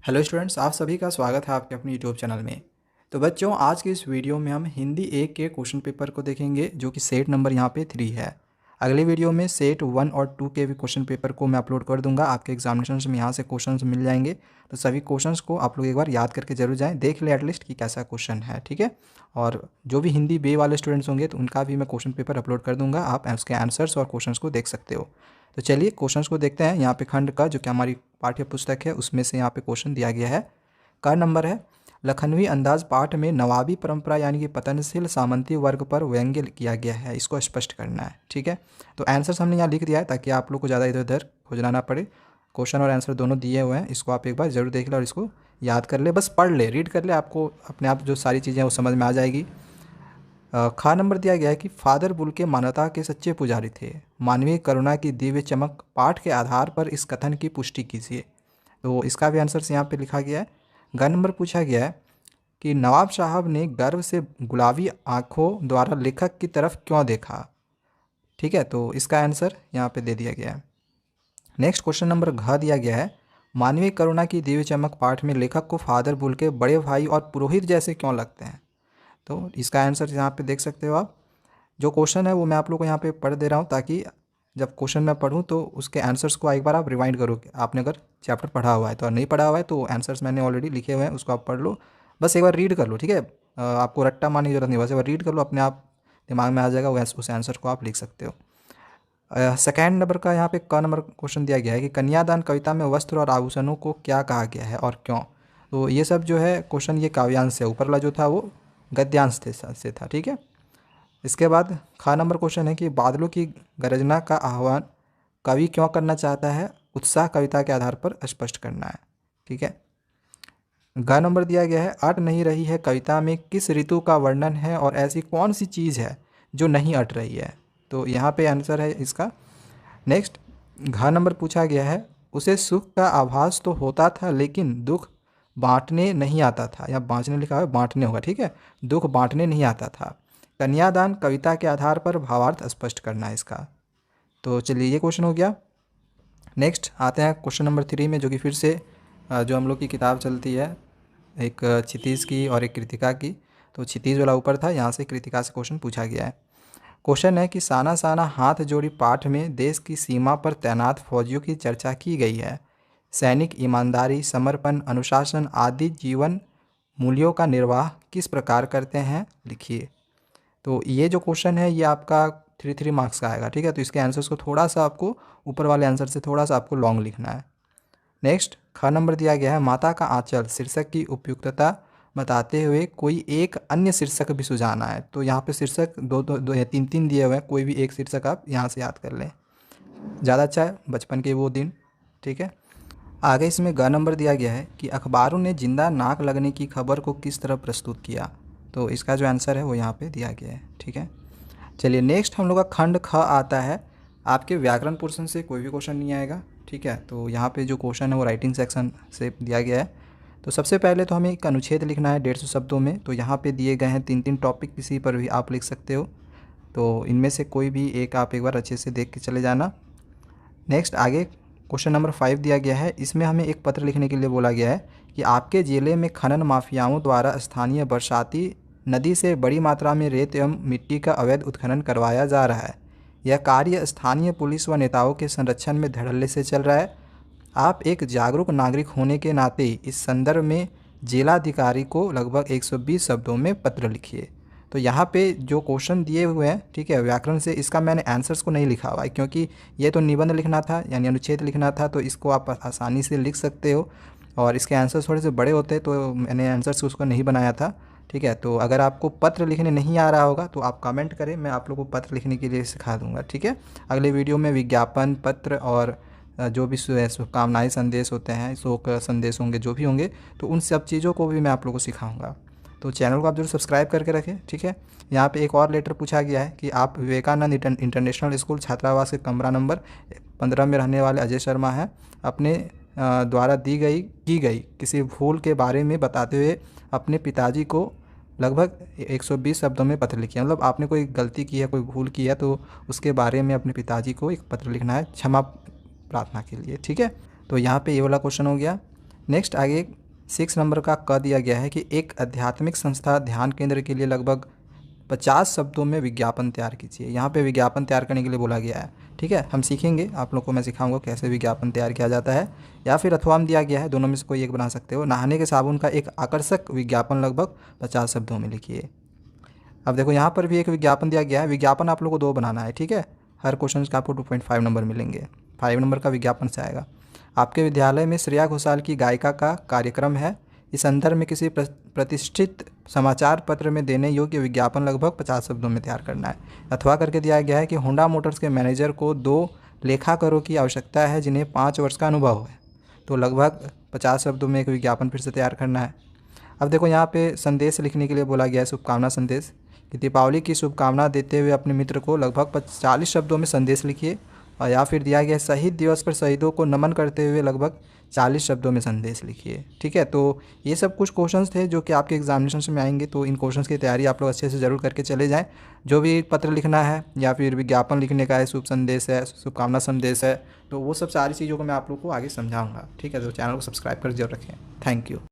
Hello students, आप सभी का स्वागत है आपके अपने यूट्यूब चैनल में। तो बच्चों, आज के इस वीडियो में हम हिंदी 1 के क्वेश्चन पेपर को देखेंगे, जो कि सेट नंबर यहाँ पे 3 है। अगले वीडियो में सेट 1 और 2 के भी क्वेश्चन पेपर को मैं अपलोड कर दूंगा। आपके एग्जामिनेशन में यहाँ से क्वेश्चंस मिल जाएंगे। तो सभी क्वेश्चंस को आप लोग एक बार याद करके जरूर जाएँ, देख लें एटलीस्ट कि कैसा क्वेश्चन है, ठीक है। और जो भी हिंदी बे वाले स्टूडेंट्स होंगे तो उनका भी मैं क्वेश्चन पेपर अपलोड कर दूँगा। आप उसके आंसर्स और क्वेश्चन को देख सकते हो। तो चलिए क्वेश्चंस को देखते हैं। यहाँ पे खंड का जो कि हमारी पाठ्य पुस्तक है उसमें से यहाँ पे क्वेश्चन दिया गया है। का नंबर है, लखनवी अंदाज पाठ में नवाबी परंपरा यानी कि पतनशील सामंती वर्ग पर व्यंग्य किया गया है, इसको स्पष्ट करना है, ठीक है। तो आंसर्स हमने यहाँ लिख दिया है ताकि आप लोग को ज़्यादा इधर उधर खोजना ना पड़े। क्वेश्चन और आंसर दोनों दिए हुए हैं, इसको आप एक बार जरूर देख ले और इसको याद कर ले, बस पढ़ ले, रीड कर ले, आपको अपने आप जो सारी चीज़ें हैं वो समझ में आ जाएगी। खा नंबर दिया गया है कि फादर बुल्के मानवता के सच्चे पुजारी थे, मानवीय करुणा की दिव्य चमक पाठ के आधार पर इस कथन की पुष्टि कीजिए। तो इसका भी आंसर यहाँ पे लिखा गया है। ग नंबर पूछा गया है कि नवाब साहब ने गर्व से गुलाबी आंखों द्वारा लेखक की तरफ क्यों देखा, ठीक है। तो इसका आंसर यहाँ पे दे दिया गया है। नेक्स्ट क्वेश्चन नंबर घ दिया गया है, मानवीय करुणा की दिव्य चमक पाठ में लेखक को फादर बुल्के बड़े भाई और पुरोहित जैसे क्यों लगते हैं। तो इसका आंसर यहाँ पे देख सकते हो आप। जो क्वेश्चन है वो मैं आप लोग को यहाँ पे पढ़ दे रहा हूँ ताकि जब क्वेश्चन मैं पढ़ूँ तो उसके आंसर्स को एक बार आप रिवाइंड करो। आपने अगर चैप्टर पढ़ा हुआ है तो, नहीं पढ़ा हुआ है तो आंसर्स मैंने ऑलरेडी लिखे हुए हैं, उसको आप पढ़ लो, बस एक बार रीड कर लो, ठीक है। आपको रट्टा मारने की जरूरत नहीं, बस एक बार रीड कर लो, अपने आप दिमाग में आ जाएगा, उस आंसर को आप लिख सकते हो। सेकेंड नंबर का यहाँ पे क नंबर क्वेश्चन दिया गया है कि कन्यादान कविता में वस्त्र और आभूषणों को क्या कहा गया है और क्यों। तो ये सब जो है क्वेश्चन ये काव्यांश से, ऊपर वाला जो था वो गद्यांश से था, ठीक है। इसके बाद खा नंबर क्वेश्चन है कि बादलों की गरजना का आह्वान कवि क्यों करना चाहता है, उत्साह कविता के आधार पर स्पष्ट करना है, ठीक है। ग नंबर दिया गया है, अट नहीं रही है कविता में किस ऋतु का वर्णन है और ऐसी कौन सी चीज़ है जो नहीं अट रही है। तो यहाँ पे आंसर है इसका। नेक्स्ट घ नंबर पूछा गया है, उसे सुख का आभास तो होता था लेकिन दुख बांटने नहीं आता था, या बांटने लिखा है, बांटने होगा, ठीक है, दुख बांटने नहीं आता था। कन्यादान कविता के आधार पर भावार्थ स्पष्ट करना है इसका। तो चलिए ये क्वेश्चन हो गया। नेक्स्ट आते हैं क्वेश्चन नंबर 3 में, जो कि फिर से जो हम लोग की किताब चलती है, एक क्षितिज की और एक कृतिका की। तो क्षितिज वाला ऊपर था, यहाँ से कृतिका से क्वेश्चन पूछा गया है। क्वेश्चन है कि साना साना हाथ जोड़ी पाठ में देश की सीमा पर तैनात फौजियों की चर्चा की गई है। सैनिक ईमानदारी, समर्पण, अनुशासन आदि जीवन मूल्यों का निर्वाह किस प्रकार करते हैं, लिखिए। तो ये जो क्वेश्चन है ये आपका 3 मार्क्स का आएगा, ठीक है। तो इसके आंसर्स को थोड़ा सा आपको ऊपर वाले आंसर से थोड़ा सा आपको लॉन्ग लिखना है। नेक्स्ट ख नंबर दिया गया है, माता का आंचल शीर्षक की उपयुक्तता बताते हुए कोई एक अन्य शीर्षक भी सुझाना है। तो यहाँ पे शीर्षक दो या तीन दिए हुए हैं, कोई भी एक शीर्षक आप यहाँ से याद कर लें, ज़्यादा अच्छा है, बचपन के वो दिन, ठीक है। आगे इसमें ग नंबर दिया गया है कि अखबारों ने जिंदा नाक लगने की खबर को किस तरह प्रस्तुत किया। तो इसका जो आंसर है वो यहाँ पे दिया गया है, ठीक है। चलिए नेक्स्ट हम लोग का खंड ख आता है। आपके व्याकरण पोर्शन से कोई भी क्वेश्चन नहीं आएगा, ठीक है। तो यहाँ पे जो क्वेश्चन है वो राइटिंग सेक्शन से दिया गया है। तो सबसे पहले तो हमें एक अनुच्छेद लिखना है 150 शब्दों में। तो यहाँ पे दिए गए हैं 3 टॉपिक, किसी पर भी आप लिख सकते हो। तो इनमें से कोई भी एक आप एक बार अच्छे से देख के चले जाना। नेक्स्ट आगे क्वेश्चन नंबर 5 दिया गया है। इसमें हमें एक पत्र लिखने के लिए बोला गया है कि आपके ज़िले में खनन माफियाओं द्वारा स्थानीय बरसाती नदी से बड़ी मात्रा में रेत एवं मिट्टी का अवैध उत्खनन करवाया जा रहा है। यह कार्य स्थानीय पुलिस व नेताओं के संरक्षण में धड़ल्ले से चल रहा है। आप एक जागरूक नागरिक होने के नाते इस संदर्भ में जिलाधिकारी को लगभग 120 शब्दों में पत्र लिखिए। तो यहाँ पे जो क्वेश्चन दिए हुए हैं, ठीक है, व्याकरण से, इसका मैंने आंसर्स को नहीं लिखा हुआ है क्योंकि ये तो निबंध लिखना था यानी अनुच्छेद लिखना था, तो इसको आप आसानी से लिख सकते हो और इसके आंसर्स थोड़े से बड़े होते तो मैंने आंसर्स उसको नहीं बनाया था, ठीक है। तो अगर आपको पत्र लिखने नहीं आ रहा होगा तो आप कमेंट करें, मैं आप लोगों को पत्र लिखने के लिए सिखा दूंगा, ठीक है। अगले वीडियो में विज्ञापन पत्र और जो भी शुभकामनाएं संदेश होते हैं, शोक संदेश होंगे, जो भी होंगे, तो उन सब चीज़ों को भी मैं आप लोगों को सिखाऊंगा। तो चैनल को आप जरूर सब्सक्राइब करके रखें, ठीक है। यहाँ पे एक और लेटर पूछा गया है कि आप विवेकानंद इंटरनेशनल स्कूल छात्रावास के कमरा नंबर 15 में रहने वाले अजय शर्मा हैं, अपने द्वारा की गई किसी भूल के बारे में बताते हुए अपने पिताजी को लगभग 120 शब्दों में पत्र लिखिए। मतलब आपने कोई गलती की है, कोई भूल की है, तो उसके बारे में अपने पिताजी को एक पत्र लिखना है क्षमा प्रार्थना के लिए, ठीक है। तो यहाँ पे ये वाला क्वेश्चन हो गया। नेक्स्ट आगे 6 नंबर का क दिया गया है कि एक आध्यात्मिक संस्था ध्यान केंद्र के लिए लगभग 50 शब्दों में विज्ञापन तैयार कीजिए। यहाँ पे विज्ञापन तैयार करने के लिए बोला गया है। ठीक है, हम सीखेंगे, आप लोग को मैं सिखाऊंगा कैसे विज्ञापन तैयार किया जाता है, या फिर अथवा में दिया गया है, दोनों में से कोई एक बना सकते हो। नहाने के साबुन का एक आकर्षक विज्ञापन लगभग 50 शब्दों में लिखिए। अब देखो यहाँ पर भी एक विज्ञापन दिया गया है। विज्ञापन आप लोग को 2 बनाना है। ठीक है, हर क्वेश्चन का आपको 2.5 नंबर मिलेंगे। 5 नंबर का विज्ञापन से आएगा। आपके विद्यालय में श्रेया घोषाल की गायिका का कार्यक्रम है। इस संदर्भ में किसी प्रतिष्ठित समाचार पत्र में देने योग्य विज्ञापन लगभग 50 शब्दों में तैयार करना है। अथवा करके दिया गया है कि होंडा मोटर्स के मैनेजर को 2 लेखाकारों की आवश्यकता है जिन्हें 5 वर्ष का अनुभव है। तो लगभग 50 शब्दों में एक विज्ञापन फिर से तैयार करना है। अब देखो यहाँ पे संदेश लिखने के लिए बोला गया है, शुभकामना संदेश, कि दीपावली की शुभकामना देते हुए अपने मित्र को लगभग 40 शब्दों में संदेश लिखिए। और या फिर दिया गया शहीद दिवस पर शहीदों को नमन करते हुए लगभग 40 शब्दों में संदेश लिखिए। ठीक है, तो ये सब कुछ क्वेश्चंस थे जो कि आपके एग्जामिनेशन में आएंगे। तो इन क्वेश्चंस की तैयारी आप लोग अच्छे से ज़रूर करके चले जाएं। जो भी पत्र लिखना है या फिर विज्ञापन लिखने का है, शुभ संदेश है, शुभकामना संदेश है, तो वो सब सारी चीज़ों को मैं आप लोग को आगे समझाऊँगा। ठीक है, तो चैनल को सब्सक्राइब कर जरूर रखें। Thank you.